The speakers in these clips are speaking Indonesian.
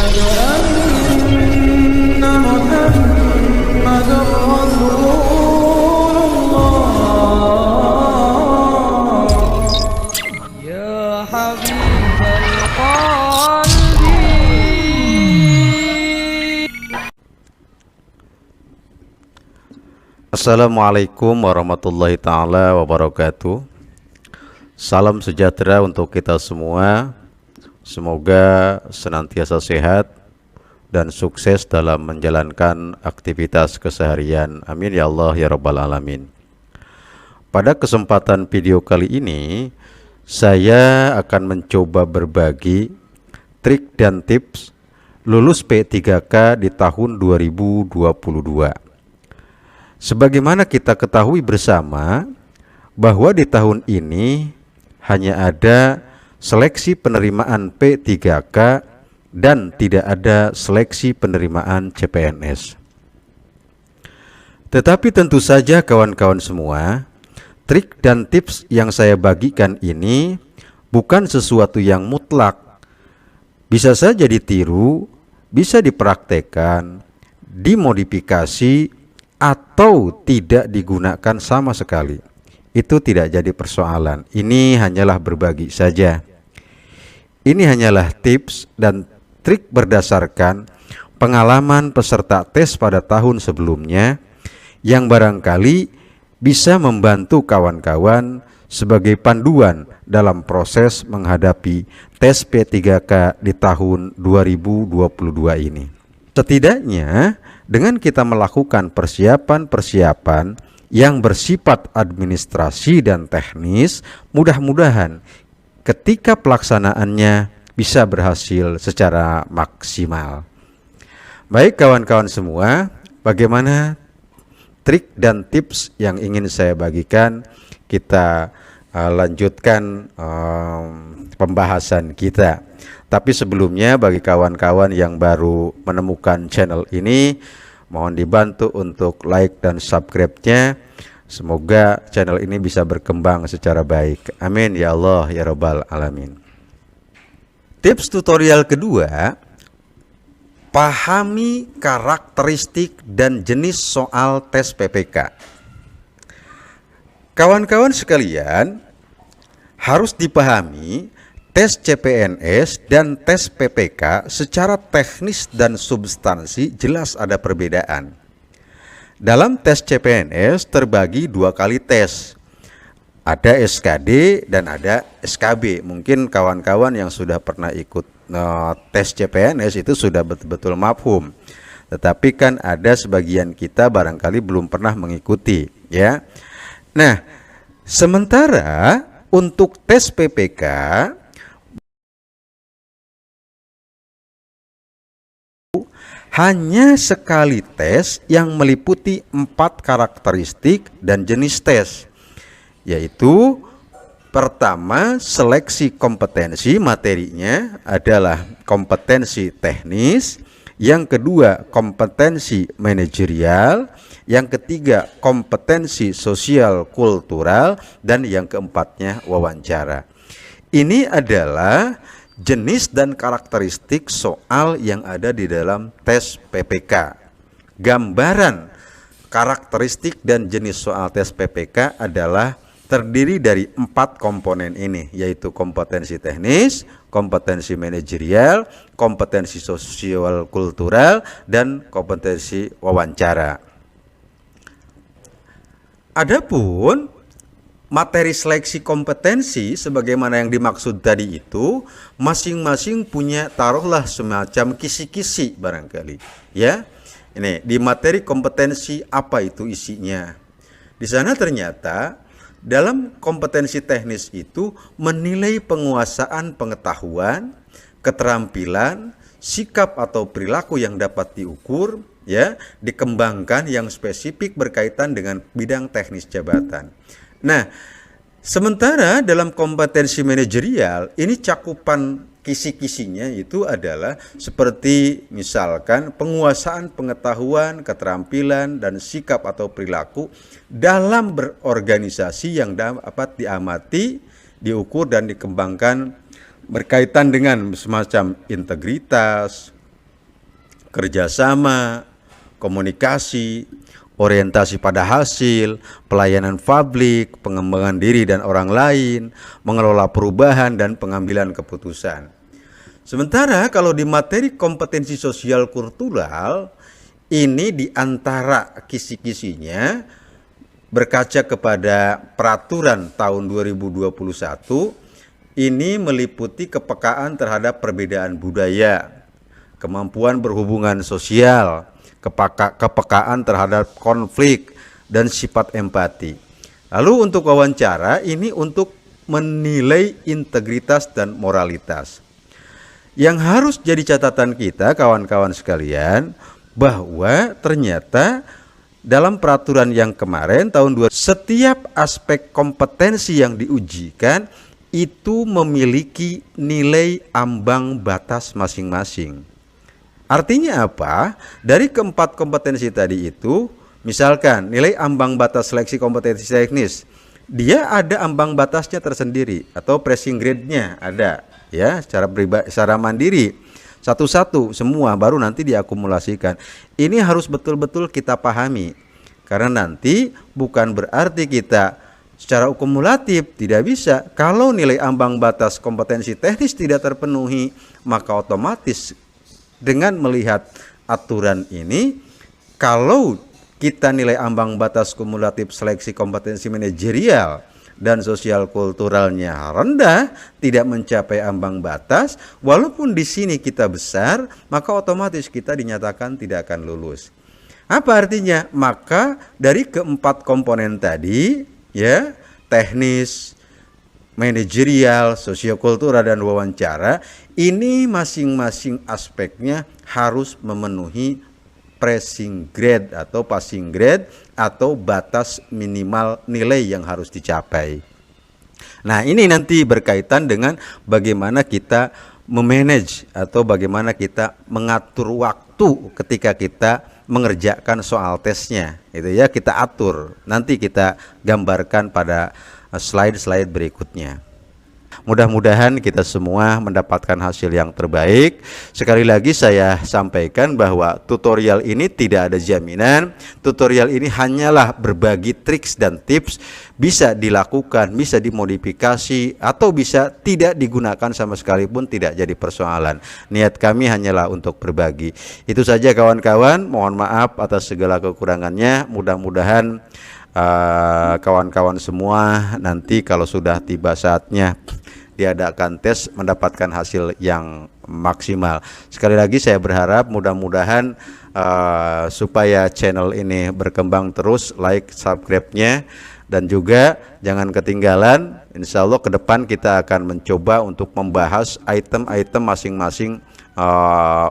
أن محمد رسول الله يا حبيب القلب. Assalamualaikum warahmatullahi ta'ala wabarakatuh. Salam sejahtera untuk kita semua. Semoga senantiasa sehat dan sukses dalam menjalankan aktivitas keseharian. Amin ya Allah ya Rabbal Alamin. Pada kesempatan video kali ini, saya akan mencoba berbagi trik dan tips lulus P3K di tahun 2022. Sebagaimana kita ketahui bersama bahwa di tahun ini hanya ada seleksi penerimaan P3K dan tidak ada seleksi penerimaan CPNS. Tetapi tentu saja kawan-kawan semua, trik dan tips yang saya bagikan ini bukan sesuatu yang mutlak. Bisa saja ditiru, bisa dipraktekkan, dimodifikasi, atau tidak digunakan sama sekali. Itu tidak jadi persoalan. Ini hanyalah berbagi saja. Ini hanyalah tips dan trik berdasarkan pengalaman peserta tes pada tahun sebelumnya yang barangkali bisa membantu kawan-kawan sebagai panduan dalam proses menghadapi tes P3K di tahun 2022 ini. Setidaknya dengan kita melakukan persiapan-persiapan yang bersifat administrasi dan teknis, mudah-mudahan ketika pelaksanaannya bisa berhasil secara maksimal. Baik kawan-kawan semua, bagaimana trik dan tips yang ingin saya bagikan? Kita lanjutkan pembahasan kita. Tapi sebelumnya bagi kawan-kawan yang baru menemukan channel ini, mohon dibantu untuk like dan subscribe-nya. Semoga channel ini bisa berkembang secara baik. Amin ya Allah ya Rabbal Alamin. Tips tutorial kedua, pahami karakteristik dan jenis soal tes PPK. Kawan-kawan sekalian, harus dipahami tes CPNS dan tes PPK secara teknis dan substansi jelas ada perbedaan. Dalam tes CPNS terbagi dua kali tes. Ada SKD dan ada SKB. Mungkin kawan-kawan yang sudah pernah ikut tes CPNS itu sudah betul-betul mafhum. Tetapi kan ada sebagian kita barangkali belum pernah mengikuti, ya. Nah, sementara untuk tes PPK hanya sekali tes yang meliputi 4 karakteristik dan jenis tes, yaitu pertama, seleksi kompetensi. Materinya adalah kompetensi teknis. Yang kedua, kompetensi manajerial. Yang ketiga, kompetensi sosial kultural. Dan yang keempatnya, wawancara. Ini adalah jenis dan karakteristik soal yang ada di dalam tes PPK. Gambaran karakteristik dan jenis soal tes PPK adalah terdiri dari 4 komponen ini, yaitu kompetensi teknis, kompetensi manajerial, kompetensi sosial kultural, dan kompetensi wawancara. Adapun materi seleksi kompetensi sebagaimana yang dimaksud tadi itu masing-masing punya taruhlah semacam kisi-kisi barangkali, ya. Ini di materi kompetensi apa itu isinya. Di sana ternyata dalam kompetensi teknis itu menilai penguasaan pengetahuan, keterampilan, sikap atau perilaku yang dapat diukur, ya, dikembangkan yang spesifik berkaitan dengan bidang teknis jabatan. Nah, sementara dalam kompetensi manajerial ini cakupan kisi-kisinya itu adalah seperti misalkan penguasaan pengetahuan, keterampilan, dan sikap atau perilaku dalam berorganisasi yang dapat diamati, diukur, dan dikembangkan berkaitan dengan semacam integritas, kerjasama, komunikasi, orientasi pada hasil, pelayanan publik, pengembangan diri dan orang lain, mengelola perubahan dan pengambilan keputusan. Sementara kalau di materi kompetensi sosial kultural, ini di antara kisi-kisinya berkaca kepada peraturan tahun 2021, ini meliputi kepekaan terhadap perbedaan budaya, kemampuan berhubungan sosial, kepekaan terhadap konflik, dan sifat empati. Lalu untuk wawancara, ini untuk menilai integritas dan moralitas. Yang harus jadi catatan kita kawan-kawan sekalian, bahwa ternyata dalam peraturan yang kemarin tahun 2000, setiap aspek kompetensi yang diujikan itu memiliki nilai ambang batas masing-masing. Artinya apa? Dari keempat kompetensi tadi itu, misalkan nilai ambang batas seleksi kompetensi teknis, dia ada ambang batasnya tersendiri atau passing grade-nya ada, ya, secara mandiri, satu-satu semua baru nanti diakumulasikan. Ini harus betul-betul kita pahami, karena nanti bukan berarti kita secara akumulatif tidak bisa. Kalau nilai ambang batas kompetensi teknis tidak terpenuhi, maka otomatis dengan melihat aturan ini, kalau kita nilai ambang batas kumulatif seleksi kompetensi manajerial dan sosial kulturalnya rendah, tidak mencapai ambang batas, walaupun di sini kita besar, maka otomatis kita dinyatakan tidak akan lulus. Apa artinya? Maka dari keempat komponen tadi, ya, teknis, manajerial, sosiokultural, dan wawancara, ini masing-masing aspeknya harus memenuhi passing grade atau passing grade atau batas minimal nilai yang harus dicapai. Nah, ini nanti berkaitan dengan bagaimana kita memanage atau bagaimana kita mengatur waktu ketika kita mengerjakan soal tesnya, itu ya, kita atur. Nanti kita gambarkan pada slide-slide berikutnya. Mudah-mudahan kita semua mendapatkan hasil yang terbaik. Sekali lagi saya sampaikan bahwa tutorial ini tidak ada jaminan. Tutorial ini hanyalah berbagi triks dan tips, bisa dilakukan, bisa dimodifikasi, atau bisa tidak digunakan sama sekali pun tidak jadi persoalan. Niat kami hanyalah untuk berbagi. Itu saja kawan-kawan, mohon maaf atas segala kekurangannya. Mudah-mudahan kawan-kawan semua nanti kalau sudah tiba saatnya diadakan tes mendapatkan hasil yang maksimal. Sekali lagi saya berharap mudah-mudahan supaya channel ini berkembang terus, like, subscribe-nya, dan juga jangan ketinggalan, insya Allah ke depan kita akan mencoba untuk membahas item-item masing-masing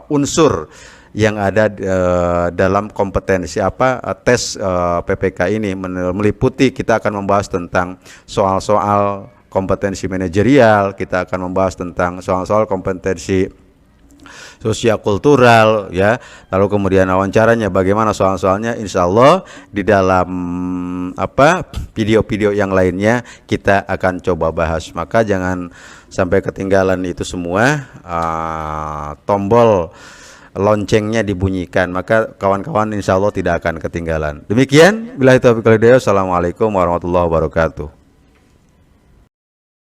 unsur yang ada dalam kompetensi tes PPK ini. Meliputi, kita akan membahas tentang soal-soal kompetensi manajerial, kita akan membahas tentang soal-soal kompetensi sosial kultural, ya. Lalu kemudian wawancaranya bagaimana soal-soalnya, insya Allah di dalam video-video yang lainnya kita akan coba bahas. Maka jangan sampai ketinggalan itu semua, tombol loncengnya dibunyikan, maka kawan-kawan insya Allah tidak akan ketinggalan. Demikian, billahi taufiq wal hidayah. Assalamualaikum warahmatullahi wabarakatuh.